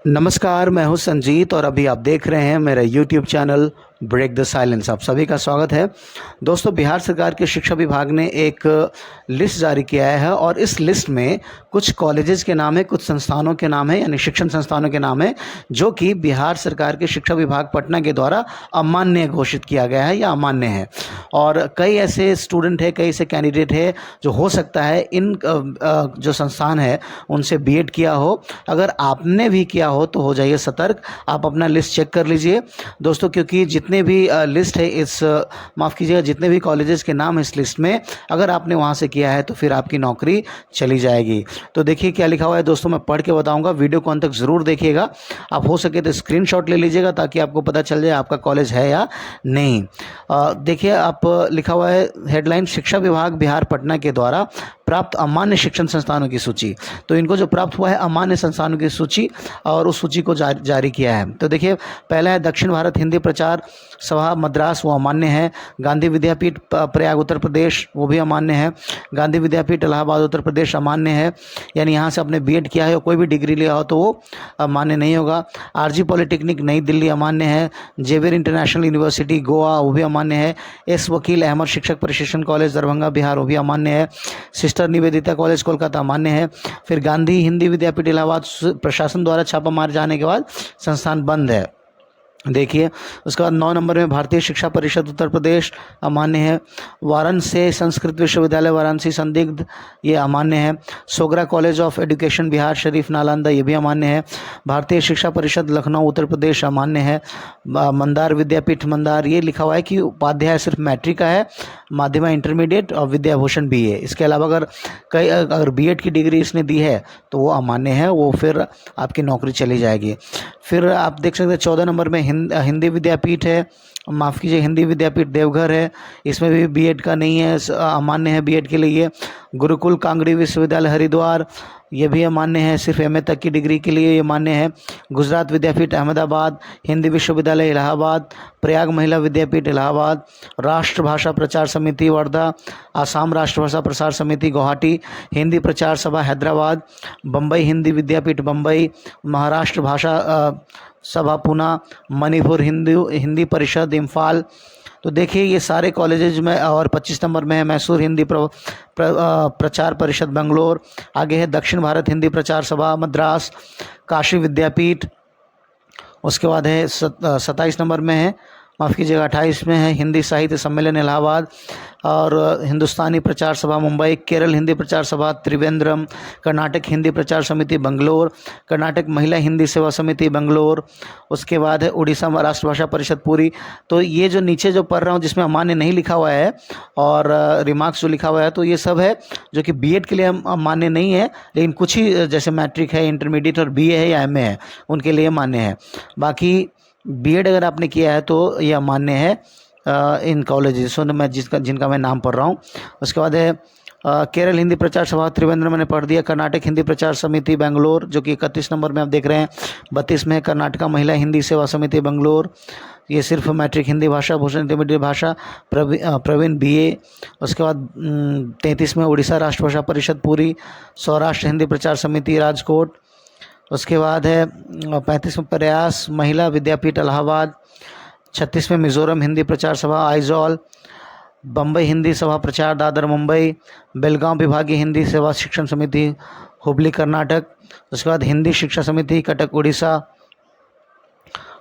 नमस्कार, मैं हूं संजीत और अभी आप देख रहे हैं मेरा YouTube channel break the silence. आप सभी का स्वागत है। दोस्तों, बिहार सरकार के शिक्षा विभाग ने एक लिस्ट जारी किया है और इस लिस्ट में कुछ कॉलेजेस के नाम है, कुछ संस्थानों के नाम है, यानी शिक्षण संस्थानों के नाम है जो कि बिहार सरकार के शिक्षा विभाग पटना के द्वारा अमान्य घोषित किया गया है या अमान्य है। और कई ऐसे स्टूडेंट है, कई ऐसे कैंडिडेट है जो हो सकता है इन जो संस्थान है उनसे बीएड किया हो। अगर आपने भी किया हो तो हो जाइए सतर्क, आप अपना लिस्ट चेक कर लीजिए दोस्तों, क्योंकि जितने भी लिस्ट है इस माफ़ कीजिएगा, जितने भी कॉलेजेस के नाम है इस लिस्ट में, अगर आपने वहाँ से किया है तो फिर आपकी नौकरी चली जाएगी। तो देखिए क्या लिखा हुआ है दोस्तों, मैं पढ़ के बताऊंगा, वीडियो को अंत तक ज़रूर देखिएगा। आप हो सके तो स्क्रीनशॉट ले लीजिएगा ताकि आपको पता चल जाए आपका कॉलेज है या नहीं। देखिए, आप लिखा हुआ है हेडलाइन, शिक्षा विभाग बिहार पटना के द्वारा प्राप्त अमान्य शिक्षण संस्थानों की सूची। तो इनको जो प्राप्त हुआ है अमान्य संस्थानों की सूची, और उस सूची को जारी किया है। तो देखिए, पहला है दक्षिण भारत हिंदी प्रचार सभा मद्रास, वो अमान्य है। गांधी विद्यापीठ प्रयाग उत्तर प्रदेश, वो भी अमान्य है। गांधी विद्यापीठ इलाहाबाद उत्तर प्रदेश अमान्य है, यानी यहाँ से आपने बीएड किया है और कोई भी डिग्री लिया हो तो वो अमान्य नहीं होगा। आरजी पॉलिटेक्निक नई दिल्ली अमान्य है। जेवियर इंटरनेशनल यूनिवर्सिटी गोवा, वो भी अमान्य है। एस वकील अहमद शिक्षक प्रशिक्षण कॉलेज दरभंगा बिहार, वो भी अमान्य है। सिस्टर निवेदिता कॉलेज कोलकाता अमान्य है। फिर गांधी हिंदी विद्यापीठ इलाहाबाद प्रशासन द्वारा छापा मारे जाने के बाद संस्थान बंद है। देखिए, उसके बाद 9 नंबर में भारतीय शिक्षा परिषद उत्तर प्रदेश अमान्य है। वाराणसी संस्कृत विश्वविद्यालय वाराणसी संदिग्ध, ये अमान्य है। सोगरा college of education Bihar Sharif Nalanda, ये भी अमान्य है। भारतीय शिक्षा परिषद लखनऊ उत्तर प्रदेश अमान्य है। मंदार विद्यापीठ मंदार, ये लिखा हुआ है कि उपाध्याय सिर्फ मैट्रिक का है, माध्यमा इंटरमीडिएट और विद्याभूषण बीए। इसके अलावा अगर बीएड की डिग्री इसने दी है तो वो अमान्य है, वो फिर आपकी नौकरी चली जाएगी। फिर आप देख सकते हैं 14 नंबर में हिंदी विद्यापीठ है, माफ़ कीजिए हिंदी विद्यापीठ देवघर है, इसमें भी बीएड का नहीं है, अमान्य है बीएड के लिए। गुरुकुल कांगड़ी विश्वविद्यालय हरिद्वार, ये भी अमान्य है, सिर्फ एमए तक की डिग्री के लिए ये मान्य है। गुजरात विद्यापीठ अहमदाबाद, हिंदी विश्वविद्यालय इलाहाबाद, प्रयाग महिला विद्यापीठ इलाहाबाद, राष्ट्रभाषा प्रचार समिति वर्धा, आसाम राष्ट्रभाषा प्रसार समिति गुवाहाटी, हिंदी प्रचार सभा हैदराबाद, बम्बई हिंदी विद्यापीठ बम्बई, महाराष्ट्र भाषा सभा पूना, मणिपुर हिंदी परिषद इम्फाल। तो देखिए, ये सारे कॉलेजेज में, और 25 नंबर में है मैसूर हिंदी प्रचार परिषद बेंगलोर। आगे है दक्षिण भारत हिंदी प्रचार सभा मद्रास, काशी विद्यापीठ। उसके बाद है 27 नंबर में है, माफ़ कीजिएगा 28 में है हिंदी साहित्य सम्मेलन इलाहाबाद और हिंदुस्तानी प्रचार सभा मुंबई, केरल हिंदी प्रचार सभा त्रिवेंद्रम, कर्नाटक हिंदी प्रचार समिति बंगलोर, कर्नाटक महिला हिंदी सेवा समिति बंगलोर। उसके बाद है उड़ीसा राष्ट्रभाषा परिषद पुरी। तो ये जो नीचे जो पढ़ रहा हूँ जिसमें अमान्य नहीं लिखा हुआ है और रिमार्क्स जो लिखा हुआ है, तो ये सब है जो कि बीएड के लिए मान्य नहीं है, लेकिन कुछ ही जैसे मैट्रिक है, इंटरमीडिएट और बीए है या एमए है, उनके लिए मान्य है। बाकी बीएड अगर आपने किया है तो यह मान्य है इन कॉलेजेसों में जिनका मैं नाम पढ़ रहा हूँ। उसके बाद है केरल हिंदी प्रचार सभा त्रिवेंद्रम, मैंने पढ़ दिया। कर्नाटक हिंदी प्रचार समिति बेंगलोर, जो कि 31 नंबर में आप देख रहे हैं। 32 में है कर्नाटका महिला हिंदी सेवा समिति बेंगलोर, ये सिर्फ मैट्रिक हिंदी भाषा, भूषण इंटरमीडिएट भाषा, प्रवीण बीए। उसके बाद 33 में उड़ीसा राष्ट्रभाषा परिषद पुरी, सौराष्ट्र हिंदी प्रचार समिति राजकोट। उसके बाद है 35 में प्रयास महिला विद्यापीठ इलाहाबाद, 36 में मिजोरम हिंदी प्रचार सभा आइजॉल, बम्बई हिंदी सभा प्रचार दादर मुंबई, बेलगांव विभागीय हिंदी सेवा शिक्षण समिति हुबली कर्नाटक। उसके बाद हिंदी शिक्षा समिति कटक उड़ीसा,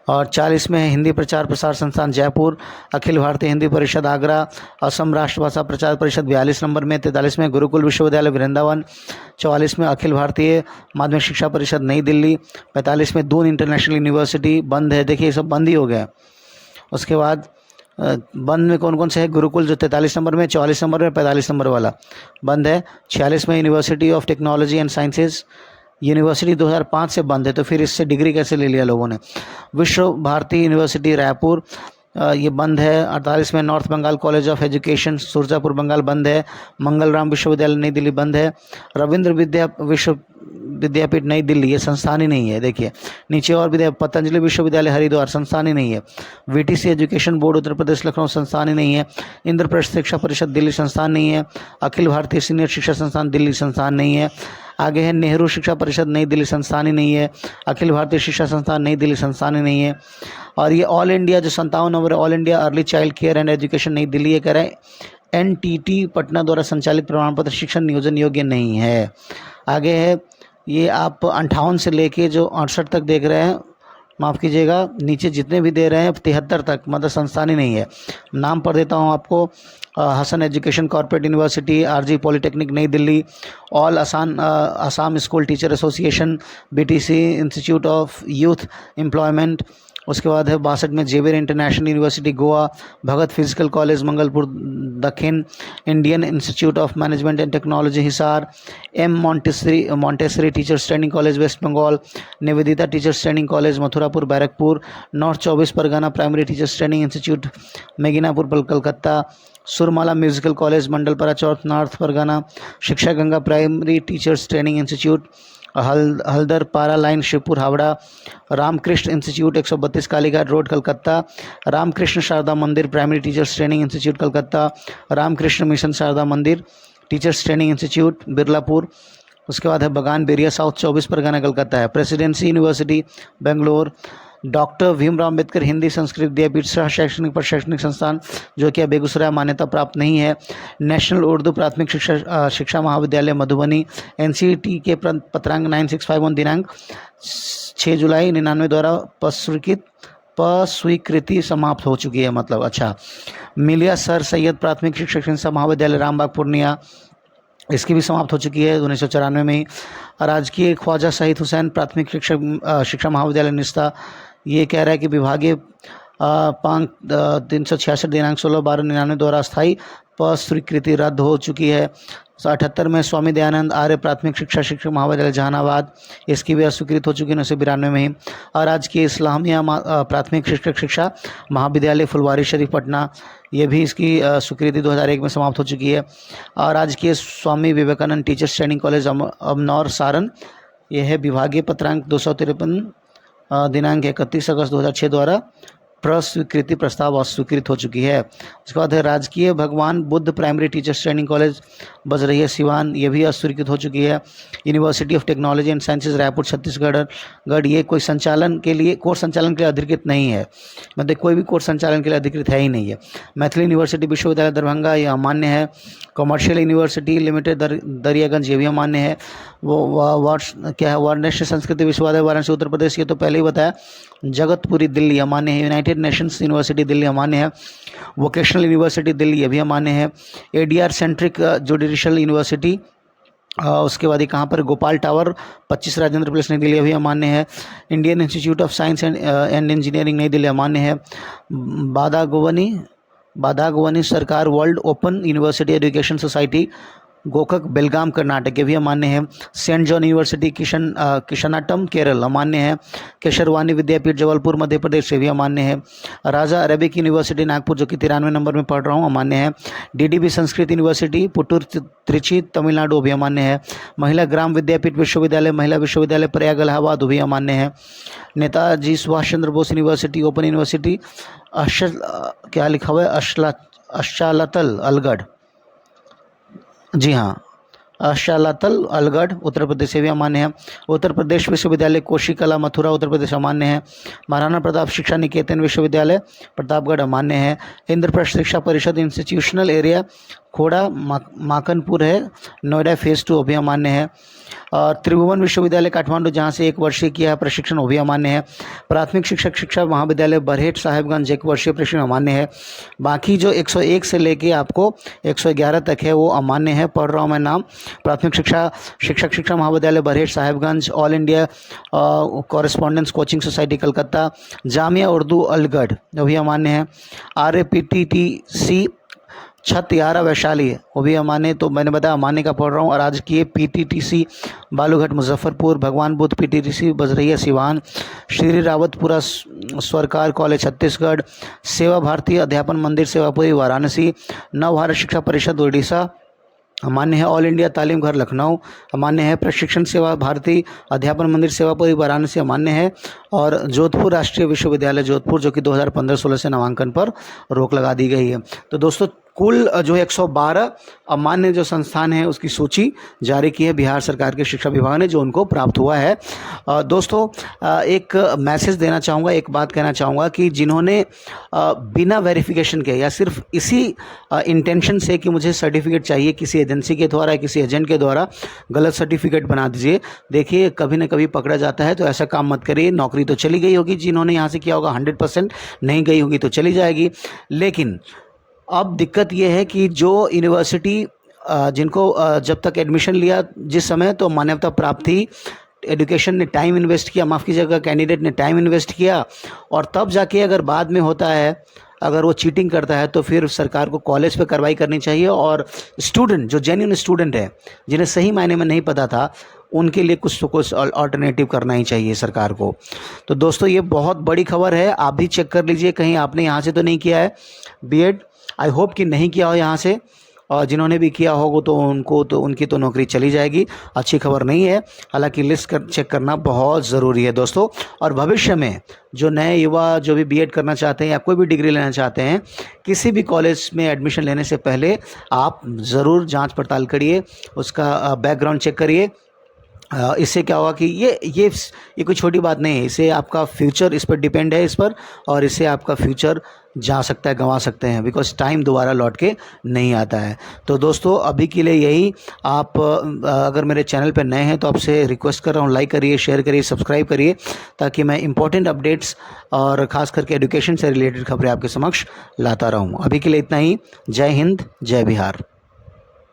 और 40 में है हिंदी प्रचार प्रसार संस्थान जयपुर, अखिल भारतीय हिंदी परिषद आगरा, असम राष्ट्रभाषा प्रचार परिषद 42 नंबर में। 43 में गुरुकुल विश्वविद्यालय वृंदावन, 44 में अखिल भारतीय माध्यमिक शिक्षा परिषद नई दिल्ली, 45 में दून इंटरनेशनल यूनिवर्सिटी बंद है। देखिए, ये सब बंद ही हो गया। उसके बाद बंद में कौन कौन से है, गुरुकुल जो 43 नंबर में, 44 नंबर में, 45 नंबर वाला बंद है। 46 में university of technology and sciences, university 2005 से बंद है, तो फिर इससे डिग्री कैसे ले लिया लोगों ने। विश्व भारती यूनिवर्सिटी रायपुर, ये बंद है। 48 में North Bengal college of education Surjapur Bengal बंद है। मंगलराम विश्वविद्यालय नई दिल्ली बंद है। रविंद्र विद्यापीठ नई दिल्ली, ये संस्थान ही नहीं है। देखिए नीचे और भी, पतंजलि विश्वविद्यालय हरिद्वार संस्थान ही नहीं है। VTC education board Uttar Pradesh Lucknow संस्थान ही नहीं है। इंद्रप्रस्थ शिक्षा परिषद दिल्ली संस्थान नहीं है। अखिल भारतीय सीनियर शिक्षा संस्थान दिल्ली संस्थान नहीं है। आगे है नेहरू शिक्षा परिषद नई दिल्ली संस्थान ही नहीं है, अखिल भारतीय शिक्षा संस्थान नई दिल्ली संस्थान ही नहीं है, और ये ऑल इंडिया जो 57 नंबर है, all India early child care and education नई दिल्ली, ये कह रहे हैं NTT पटना द्वारा संचालित प्रमाण पत्र शिक्षण नियोजन योग्य नहीं है। आगे है ये आप 58 से लेके जो 68 तक देख रहे हैं, माफ़ कीजिएगा, नीचे जितने भी दे रहे हैं 73 तक मतलब संस्थान ही नहीं है। नाम पढ़ देता हूँ आपको, Hasan education corporate university, RG polytechnic Nai Delhi, all Assam school teacher association, BTC institute of youth employment, उसके बाद है 62 में Xavier international university Goa, Bhagat physical college Mangalpur Dakshin, Indian institute of management and technology Hisar, M Montessori teachers training college West Bengal, Nivedita teachers training college Mathurapur Barrackpore, north 24 Pargana primary teachers training institute Meginapur Calcutta, Surmala musical college Mandalpara Chauth north Pargana, Shiksha Ganga primary teachers training institute Haldar Para line Shivpur Howrah, Ramakrishna institute 132 Kalighat road Calcutta, Ramakrishna Sarada Mandir primary teachers training institute Calcutta, Ramakrishna mission Sarada Mandir teachers training institute Birlapur, उसके बाद है बगान बेरिया south 24 Pargana Calcutta है, presidency university Bangalore, doctor Bhimrao Ambedkar Hindi Sanskrit Vidyapeeth सह शैक्षणिक प्रशैक्षणिक संस्थान जो कि बेगूसराय मान्यता प्राप्त नहीं है, नेशनल उर्दू प्राथमिक शिक्षा महाविद्यालय मधुबनी, NCERT के पत्रांक 9651 दिनांक 6 जुलाई 99 द्वारा स्वीकृति समाप्त हो चुकी है, मतलब अच्छा। मिलिया सर सैयद प्राथमिक शिक्षक संस्था महाविद्यालय रामबाग पूर्णिया, इसकी भी समाप्त हो चुकी है 1994 में ही। राजकीय ख्वाजा शहीद हुसैन प्राथमिक शिक्षा महाविद्यालय निस्ता, ये कह रहा है कि विभागीय 366 दिनांक 16/12/99 द्वारा अस्थायी स्वीकृति रद्द हो चुकी है। 78 में स्वामी दयानंद आर्य प्राथमिक शिक्षक महाविद्यालय जहानाबाद, इसकी भी अस्वीकृत हो चुकी है 1992 में ही। और राजकीय इस्लामिया प्राथमिक शिक्षा महाविद्यालय फुलवारी शरीफ पटना, ये भी इसकी स्वीकृति 2001 में समाप्त हो चुकी है। और राजकीय Swami Vivekananda teachers training college Amnour Saran, यह है विभागीय पत्रांक 253 दिनांक 31 अगस्त 2006 द्वारा प्रस्वीकृति प्रस्ताव अस्वीकृत हो चुकी है। उसके बाद है राजकीय Bhagwan Buddha primary teachers training college Bajrahiya Siwan, ये भी अस्वीकृत हो चुकी है। University of technology and sciences Raipur Chhattisgarh, ये कोई संचालन के लिए कोर्स संचालन के लिए अधिकृत नहीं है, मतलब कोई भी कोर्स संचालन के लिए अधिकृत है ही नहीं है। मैथिली यूनिवर्सिटी विश्वविद्यालय दरभंगा, ये अमान्य है। कॉमर्शियल यूनिवर्सिटी लिमिटेड दरियागंज, ये भी अमान्य है। वो क्या है, वाराणसी संस्कृति विश्वविद्यालय वाराणसी उत्तर प्रदेश, ये तो पहले ही बताया। जगतपुरी दिल्ली अमान्य है। यूनाइटेड नेशंस यूनिवर्सिटी दिल्ली अमान्य है। वोकेशनल यूनिवर्सिटी दिल्ली, ये भी अमान्य है। ADR सेंट्रिक जुडिशियल यूनिवर्सिटी, उसके बाद ये कहाँ पर, गोपाल टावर 25 राजेंद्र प्लेस नई दिल्ली, अभी अमान्य है। Indian institute of science and engineering Nai Delhi अमान्य है। बादागवनी सरकार world open university education society Gokak Belgaum Karnataka, के भी अमान्य है। सेंट जॉन यूनिवर्सिटी किशनाटम केरल अमान्य है। केशरवानी विद्यापीठ जबलपुर मध्य प्रदेश, से भी अमान्य है। राजा अरेबिक यूनिवर्सिटी नागपुर, जो कि 93 नंबर में पढ़ रहा हूँ, अमान्य है। DDB संस्कृत यूनिवर्सिटी पुटूर त्रिची तमिलनाडु, भी अमान्य है। महिला ग्राम विद्यापीठ विश्वविद्यालय महिला विश्वविद्यालय प्रयाग इलाहाबाद, भी अमान्य है। Netaji Subhash Chandra Bose university open university क्या लिखा हुआ है, अशालतल अलगढ़, जी हाँ, अशालतल अलगढ़ उत्तर प्रदेश, से भी अमान्य है। उत्तर प्रदेश विश्वविद्यालय कोशिकला मथुरा उत्तर प्रदेश अमान्य है। महाराणा प्रताप शिक्षा निकेतन विश्वविद्यालय प्रतापगढ़ अमान्य है। इंद्रप्रस्थ शिक्षा परिषद इंस्टीट्यूशनल एरिया खोड़ा माकनपुर है, नोएडा फेज 2, भी अमान्य है। और त्रिभुवन विश्वविद्यालय काठमांडू, जहाँ से 1 वर्षीय किया है प्रशिक्षण, वो भी अमान्य है। प्राथमिक शिक्षा महाविद्यालय बरहेट साहेबगंज 1 वर्षीय प्रशिक्षण अमान्य है। बाकी जो 101 से लेके आपको 111 तक है वो अमान्य है। पढ़ रहा हूँ मैं नाम, प्राथमिक शिक्षा महाविद्यालय Barhet Sahebganj, all India correspondence coaching society Calcutta, Jamia Urdu Aligarh, जो भी अमान्य है। RAPTTC छत्यारा वैशाली, वो भी अमान्य, तो मैंने बताया अमान्य का पढ़ रहा हूँ। और राजकीय PTTC बालूघाट मुजफ्फरपुर, भगवान बुद्ध PTTC बजरहिया सिवान, श्री रावतपुरा सरकार कॉलेज छत्तीसगढ़, सेवा भारती अध्यापन मंदिर सेवापुरी वाराणसी, नव भारत शिक्षा परिषद उड़ीसा अमान्य है। ऑल इंडिया तालीम घर लखनऊ अमान्य है। प्रशिक्षण सेवा भारती अध्यापन मंदिर सेवापुरी वाराणसी अमान्य है। और जोधपुर राष्ट्रीय विश्वविद्यालय जोधपुर, जो कि 2015-16 से नामांकन पर रोक लगा दी गई है। तो दोस्तों कुल जो है 112 अमान्य जो संस्थान है उसकी सूची जारी की है बिहार सरकार के शिक्षा विभाग ने, जो उनको प्राप्त हुआ है। दोस्तों एक मैसेज देना चाहूँगा, एक बात कहना चाहूँगा कि जिन्होंने बिना वेरिफिकेशन के या सिर्फ इसी इंटेंशन से कि मुझे सर्टिफिकेट चाहिए किसी एजेंसी के द्वारा, किसी एजेंट के द्वारा गलत सर्टिफिकेट बना दीजिए, देखिए कभी ना कभी पकड़ा जाता है। तो ऐसा काम मत करिए। नौकरी तो चली गई होगी, जिन्होंने यहाँ से किया होगा 100%, नहीं गई होगी तो चली जाएगी। लेकिन अब दिक्कत ये है कि जो यूनिवर्सिटी जिनको जब तक एडमिशन लिया जिस समय, तो मान्यता प्राप्त थी, एजुकेशन ने टाइम इन्वेस्ट किया, माफ़ कीजिएगा कैंडिडेट ने टाइम इन्वेस्ट किया, और तब जाके अगर बाद में होता है, अगर वो चीटिंग करता है, तो फिर सरकार को कॉलेज पे कार्रवाई करनी चाहिए। और स्टूडेंट जो जेन्युइन स्टूडेंट है, जिन्हें सही मायने में नहीं पता था, उनके लिए कुछ तो कुछ अल्टरनेटिव करना ही चाहिए सरकार को। तो दोस्तों ये बहुत बड़ी खबर है, आप भी चेक कर लीजिए कहीं आपने यहाँ से तो नहीं किया है बीएड। आई होप कि नहीं किया हो यहाँ से, और जिन्होंने भी किया होगा तो उनकी तो नौकरी चली जाएगी। अच्छी खबर नहीं है, हालांकि लिस्ट चेक करना बहुत ज़रूरी है दोस्तों। और भविष्य में जो नए युवा जो भी बीएड करना चाहते हैं या कोई भी डिग्री लेना चाहते हैं, किसी भी कॉलेज में एडमिशन लेने से पहले आप ज़रूर जांच पड़ताल करिए, उसका बैकग्राउंड चेक करिए। इससे क्या होगा कि ये कोई छोटी बात नहीं है, इससे आपका फ्यूचर इस पर डिपेंड है, इस पर, और इससे आपका फ्यूचर जा सकता है, गंवा सकते हैं, बिकॉज टाइम दोबारा लौट के नहीं आता है। तो दोस्तों अभी के लिए यही। आप अगर मेरे चैनल पर नए हैं तो आपसे रिक्वेस्ट कर रहा हूँ, लाइक करिए, शेयर करिए, सब्सक्राइब करिए, ताकि मैं इंपॉर्टेंट अपडेट्स और ख़ास करके एजुकेशन से रिलेटेड खबरें आपके समक्ष लाता रहूँ। अभी के लिए इतना ही। जय हिंद, जय बिहार।